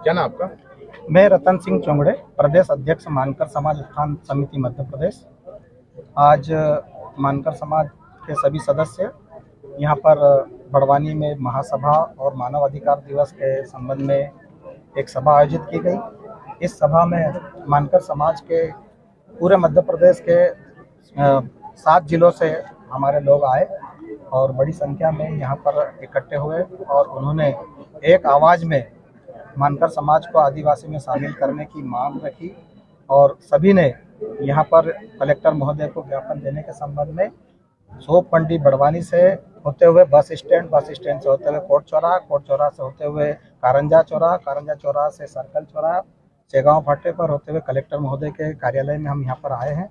क्या नाम आपका? मैं रतन सिंह चोंगड़े, प्रदेश अध्यक्ष मानकर समाज उत्थान समिति मध्य प्रदेश। आज मानकर समाज के सभी सदस्य यहाँ पर बड़वानी में महासभा और मानव अधिकार दिवस के संबंध में एक सभा आयोजित की गई। इस सभा में मानकर समाज के पूरे मध्य प्रदेश के 7 जिलों से हमारे लोग आए और बड़ी संख्या में यहाँ पर इकट्ठे हुए और उन्होंने एक आवाज़ में मानकर समाज को आदिवासी में शामिल करने की मांग रखी और सभी ने यहाँ पर कलेक्टर महोदय को ज्ञापन देने के संबंध में सोप मंडी बड़वानी से होते हुए बस स्टैंड से होते हुए कोट चौराहा से होते हुए कारंजा चौराहा से सर्कल चौराहा, चेगांव फाटे पर होते हुए कलेक्टर महोदय के कार्यालय में हम यहाँ पर आए हैं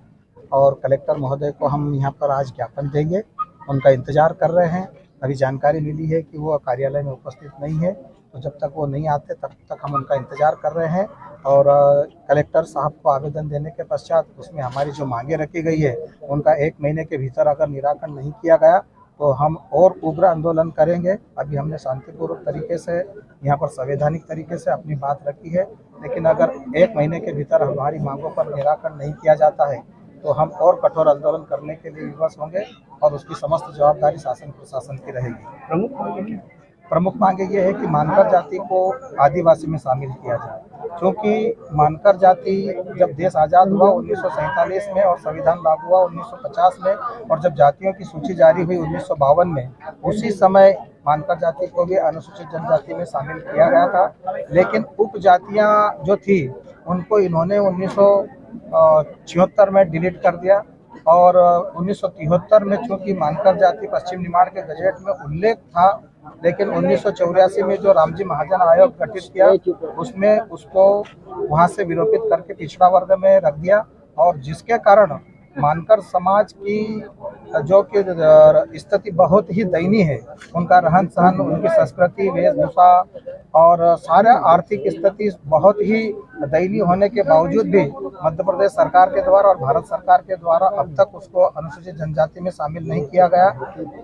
और कलेक्टर महोदय को हम यहाँ पर आज ज्ञापन देंगे। उनका इंतज़ार कर रहे हैं। अभी जानकारी मिली है कि वो कार्यालय में उपस्थित नहीं है, तो जब तक वो नहीं आते तब तक हम उनका इंतज़ार कर रहे हैं और कलेक्टर साहब को आवेदन देने के पश्चात उसमें हमारी जो मांगे रखी गई है उनका 1 महीने के भीतर अगर निराकरण नहीं किया गया तो हम और उग्र आंदोलन करेंगे। अभी हमने शांतिपूर्वक तरीके से यहाँ पर संवैधानिक तरीके से अपनी बात रखी है, लेकिन अगर 1 महीने के भीतर हमारी मांगों पर निराकरण नहीं किया जाता है तो हम और कठोर आंदोलन करने के लिए विवश होंगे और उसकी समस्त जवाबदारी शासन प्रशासन की रहेगी। प्रमुख मांगे ये है कि मानकर जाति को आदिवासी में शामिल किया जाए, क्योंकि मानकर जाति जब देश आज़ाद हुआ 1947 में और संविधान लागू हुआ 1950 में और जब जातियों की सूची जारी हुई 1952 में, उसी समय मानकर जाति को भी अनुसूचित जनजाति में शामिल किया गया था। लेकिन उपजातियां जो थी उनको इन्होंने 1976 में डिलीट कर दिया और 1973 में चूंकि मानकर जाति पश्चिम निमाड़ के गजेट में उल्लेख था, लेकिन 1984 में जो रामजी महाजन आयोग गठित किया उसमें उसको वहां से विलोपित करके पिछड़ा वर्ग में रख दिया और जिसके कारण मानकर समाज की जो कि स्थिति बहुत ही दयनीय है। उनका रहन सहन, उनकी संस्कृति, वेशभूषा और सारा आर्थिक स्थिति बहुत ही दयनीय होने के बावजूद भी मध्य प्रदेश सरकार के द्वारा और भारत सरकार के द्वारा अब तक उसको अनुसूचित जनजाति में शामिल नहीं किया गया।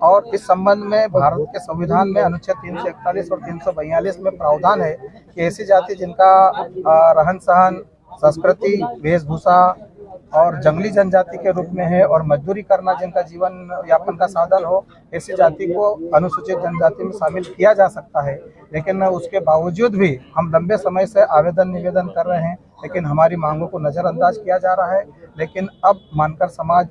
और इस संबंध में भारत के संविधान में अनुच्छेद 341 और 342 में प्रावधान है कि ऐसी जाति जिनका रहन सहन, संस्कृति, वेशभूषा और जंगली जनजाति के रूप में है और मजदूरी करना जिनका जीवन यापन का साधन हो, ऐसी जाति को अनुसूचित जनजाति में शामिल किया जा सकता है। लेकिन उसके बावजूद भी हम लंबे समय से आवेदन निवेदन कर रहे हैं, लेकिन हमारी मांगों को नज़रअंदाज किया जा रहा है। लेकिन अब मानकर समाज